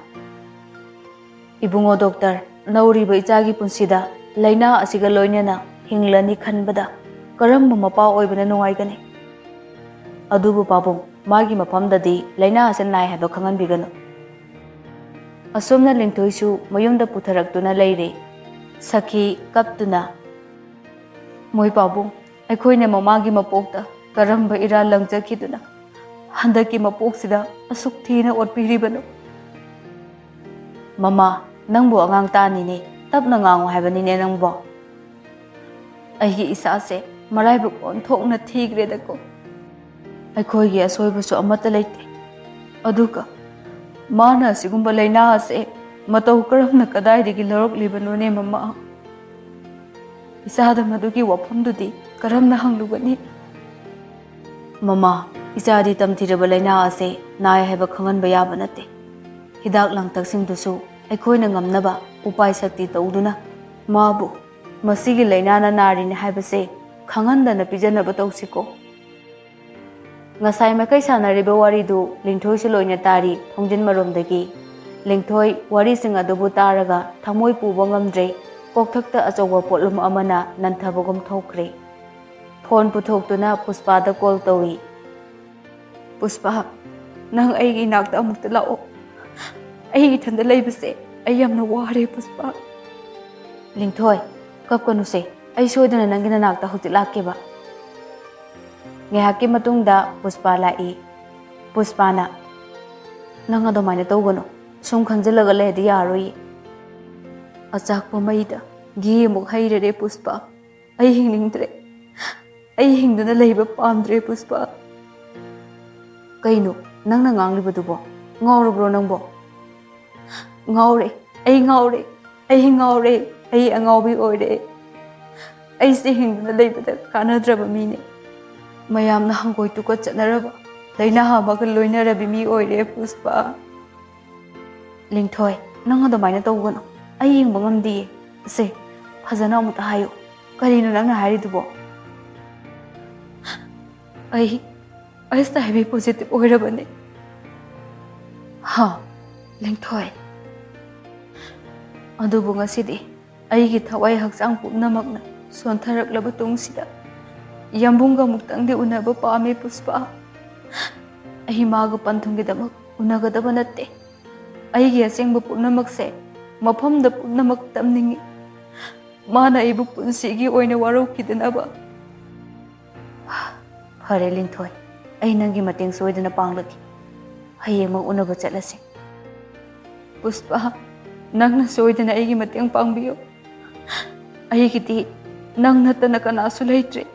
Ibungo doctor nauriba ichagi punsida laina asiga loinana hinglani khanbada karamba mapa oibana nungaigani Adubu pabung magi mafamdadi laina ase nai haiba khanganbiganu. Asomna lingthoisu mayumda putharaktuna leire. Sakhi kaptuna moi pabung aikhoine mamagi mapokta karamba ira langjakiduna handaki mapoksida asuk thina otpiribanu. Mama nangbu angang tani ne tapna ngangu haibani ne nangbo. Aigi isase maraibu onthokna thigredako. Aikhoigi asoibasu amata leite. Aduka mana sigumba laina ase matau karamna kadaidagi loroklibanu ne mama. Isada madugi wafamdudi karamna hanglubani. Mama isadi tamthiraba laina ase nai haiba khanganba yaba nate. Hidak langtaksingdusu aikhoina ngamnaba upai sakti tawduna mabu masigi lainana narini haibase khangandana pijanaba tawsiko. Ngasai makai sanariba waridu lingthoi se loina tari thongjin marumdagi lingthoi wari sing adubu taraga thamoi puba ngamdre kokthakta achowa potlum amana nanthabagum thokre. Phone puthoktuna Puspa da call tawi. Puspa nang aigi nakta amukta lao. Aigi thanda leibase ai yamna ware Puspa. Lingthoi kapkanu se ai soidana nangina nakta huti lakkeba. Ngayaki matungda Puspa lai. Puspana nang adomaina tawgano sum khanjalaga ledi yaroi. Achak pamaida gi muk hairere Puspa. Ai hinglingdre. Ai hingduna leiba pamdre Puspa. Kaino nangna nganglibadubo ngawrobro nangbo. Ngawre ai ngawre ai ngawre ai angawbi oire. Ai se hingduna leibada kanadraba mine. Mayamna hangoi tuka chanaraba laina hamaga loinarabi mi oire Puspa. Lingthoi nang adomaina tawgano ai yingba ngamdi se phajana amuta hayo karino nangna haridubo. I stay positive oirabane. Ha, Lingthoi. Adubu ngasidi aigi thawai haksang pumnamakna sonthaраklaba tungsida yambunga muktangdi unaba pame Puspa. Ai maga panthunggidamak unagadaba natte. Aigi asengba pumnamakse mafamda pumnamak tamningi. Mana aibu punsigi oina waraukidanaba. Fare Lingthoi ai nangi mateng soidana panglaki hayema unaba chatlasi. Puspa nangna soidana aigi mateng pangbiyo. Aigiti nang natana kanasu leitre.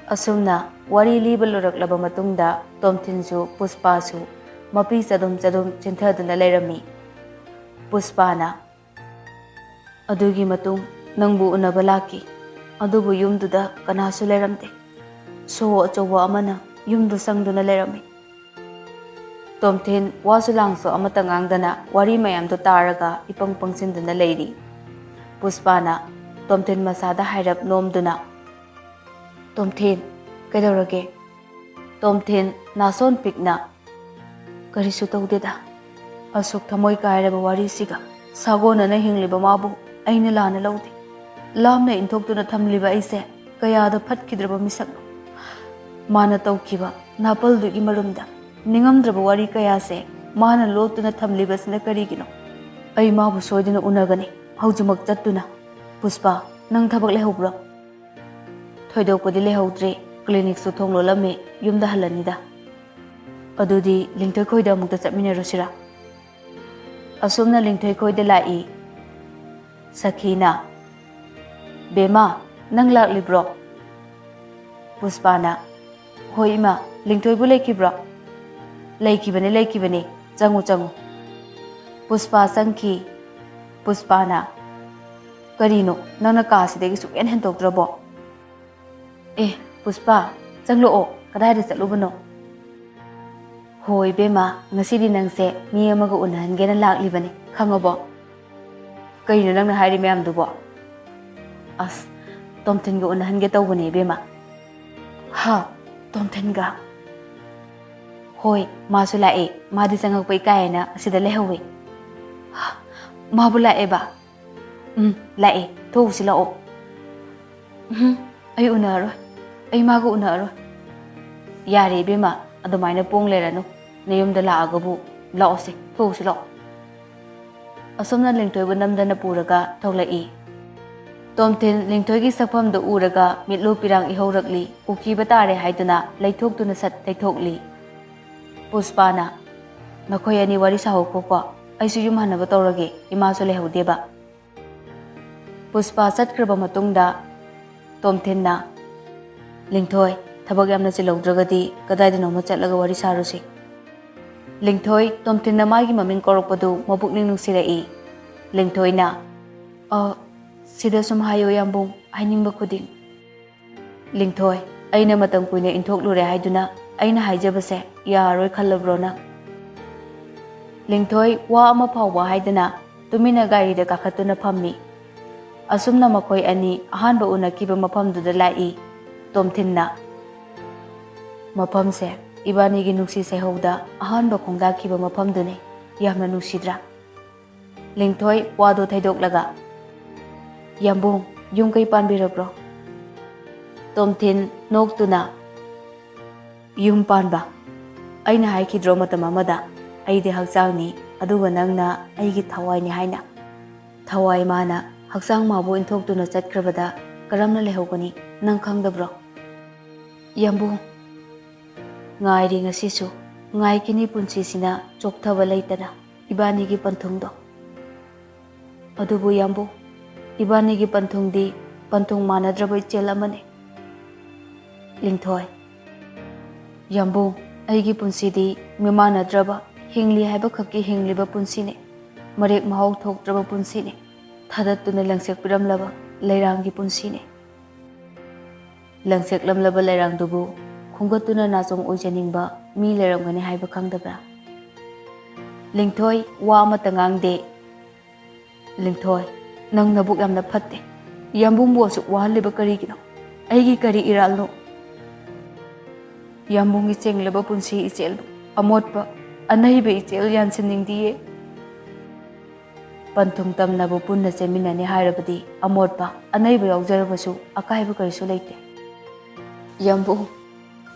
Asumna wari liba loraklaba matungda Tomthinsu Puspasu mapi chadum chinthaduna leirami. Puspana adugi matung nangbu unaba laki. Adubu yumduda kanasu leiramte. So achowa amana yumdu sangduna leirami. Tomthin wasu langso amata ngangdana wari mayamdo taraga ipang pangsinduna leiri. Puspana Tomthin masada hairap nomduna. Tomthin kaidorage. Tomthin nason pikna. Karisu tawdeda. Asuk thamoi kairaba wari siga. Sagona na hingliba mabu aina lana lawdi. Lamna inthoktuna thamliba aise kayada phatkidraba misakno. Mana tawkiba Napaldugi Marumda ningamdraba wari kayase mana lotuna thamlibasina karigino. Ai mabu soidina unagani haujimak chattuna. Puspa nang thabak lehobro. Thoidokpadi lehodre clinic su thonglo lame yumda halanida. Adudi Lingthoi khoida amukta chapminarusira. Asumna Lingthoi khoida lai. Sakhina Bema nang laklibro. Puspana hoi ima Lingthoi bu leikibro. Leikibane changu. Puspa sangki. Puspana karino nangna kasidegi suken hentokdrabo. Puspa changlo o kadaida chatlubano. Hoi bema ngasidi nangse mi amaga unahangena laklibane khangabo. Karino nangna hairi mayamdubo. As Tomthinga unahange tawbane bema. Ha Tomthinga. Hoi masu lae madi changakpai kaina asida lehowe. Mabu lae ba. Lae thosila o. Ai unaro. Ai maga unaro. Yari bima adumaina pong leranu nayumda laagabu laose thusi lo asomna lingthoi bu namdana puraga tholai Tomthin lingthoi gi sapham do uraga mitlu pirang ihaurakli uki batare haiduna leithok tuna sat leithokli Puspana nakhoi ani wari saho ko aisu yum hanaba tawrage ima so lehodeba Puspa satkraba matungda Tomthinna Lingthoi thabak yamna chilaudragadi kadaida noma chatlaga wari sarusi Lingthoi Tomthinna magi maming korokpadu mabukning nungsirai Lingthoina sida sum hayo yambung hainingba khuding Lingthoi aina matam kuina inthok lure haiduna aina haijabase yaroi khallabro na Lingthoi wa ama phawba haidana tumina gari da kakhatuna phammi asumna makhoi ani ahanba unakiba maphamduda lai Tomthinna maphamse ibani gi nuksi sehauda ahanba khongda kiba maphamdune yamna nusidra Lingthoi wado thaidoklaga Yambung yung kay panbirabro Tomthin noktuna yung panba ay na haikidro matamamada ay di hagsangni aduga nangna ay gi thawai ni haina thawai mana hagsang mabu inthok tuna chatkrabada karamna lehogani nang khangdabro Yambung ngai ri ngasisu ngai kini punsi sina chokthaba leitana ibani gi panthungdo adubu Yambung Ibani gi panthungdi panthung manadrabai chelamane Lingthoi Yambung aigi punsidi mimanadraba hingli haiba khaki hingliba punsine marek mahau thokdraba punsine thadatuna langsek piramlaba leirangi punsine langsek lamlaba leirang dubu khungatuna nachong oijaningba mi leiramgani haiba khangdabra Lingthoi wa amata ngangde Lingthoi Nang nabuk yamna phatte Yambung bu asuk wahaliba karigino aigi kari iralno Yambung ichenglaba punsi ichel amotpa anaiba ichel yansiningdiye Panthung tamnabu punna cheminani hairabadi amotpa anaiba yaujarabasu akaiba karisu leite Yambung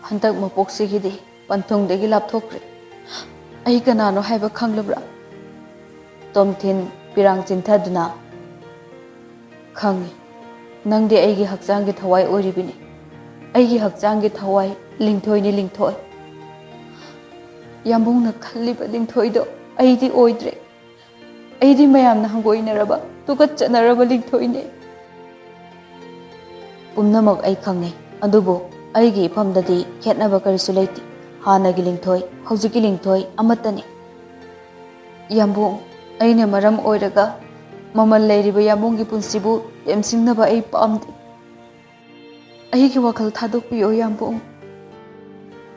hantak mapoksigidi panthungdagi lapthokre ai kanano haiba khanglabra Tomthin pirang chinthaduna Khangi nangde aigi hakjangi thawai oribini aigi hakjangi thawai Lingthoi ni Lingthoi Yambung na khalliba Lingthoi do aidi oidre aidi mayam na hangoinaraba tukat chanaraba Lingthoi ne Pumnamak ai khangi adubo aigi iphamdadi khetnaba karisu leiti hanagi Lingthoi haujiki Lingthoi amatani Yambung aina maram oiraga Mamal leiriba Yambunggi punsibu yamsingnaba ai pamde aigi wakhal thadokpiyo Yambung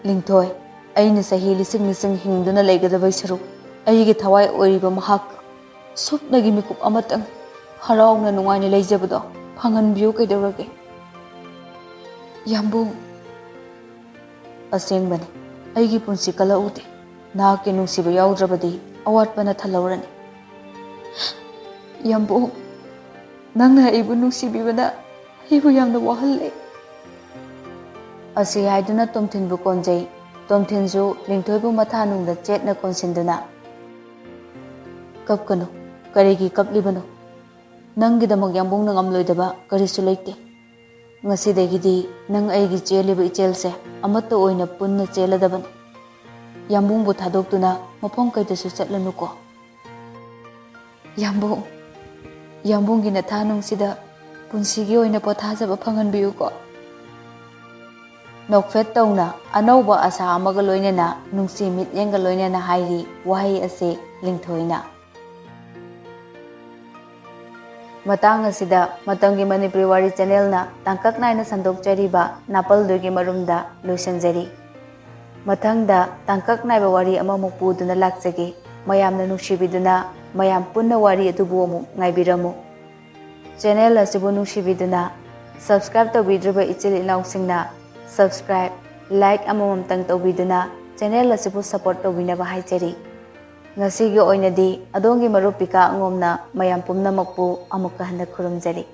Lingthoi aina sahi lising hingduna leigadabai saruk aigi thawai oiriba mahak sopnagi mikup amatang harauna nungaini leijabado phanganbiyo kaidorage Yambung asengbani aigi punsi kala ude nahakki nungsiba yaudrabadi awatpana thalaurani Yambung nangna ibu nungsibibana ibu yamna wahalle Asi haiduna Tomthinbu konjai Tomthinju Lingthoibu mathanungda chetna konsinduna Kapkanu karigi kaplibano Nangidamak Yambung nangamloidaba karisu leite Ngasidagidi nang aigi cheliba ichelse amatta oina punna cheladabani Yambungbu thadoktuna mafam kaidasu chatlanuko Yambunggi nathanungsida punsigi oina pothajaba phanganbiyuko Nokfet tawna anauba asa amaga loinana nungsi mityenga loinana hairi wahai ase Lingthoina Matang asida Matamgi Manipuri Wari channel na tangkak naina sandokjariba Napaldugi Marumda loisanjari Mathangda tangkak naiba wari amamuk puduna lakjage mayamna nungsibiduna mayam punna wari adubu amuk ngaibiramu channel asibu nungsibiduna subscribe tawbidraba ichil inausingna subscribe like amamamtang tawbiduna channel asibu support tawbinaba haijari ngasigi oinadi adongi marup Pika Angomna mayam pumnamakpu amukka handa khurumjari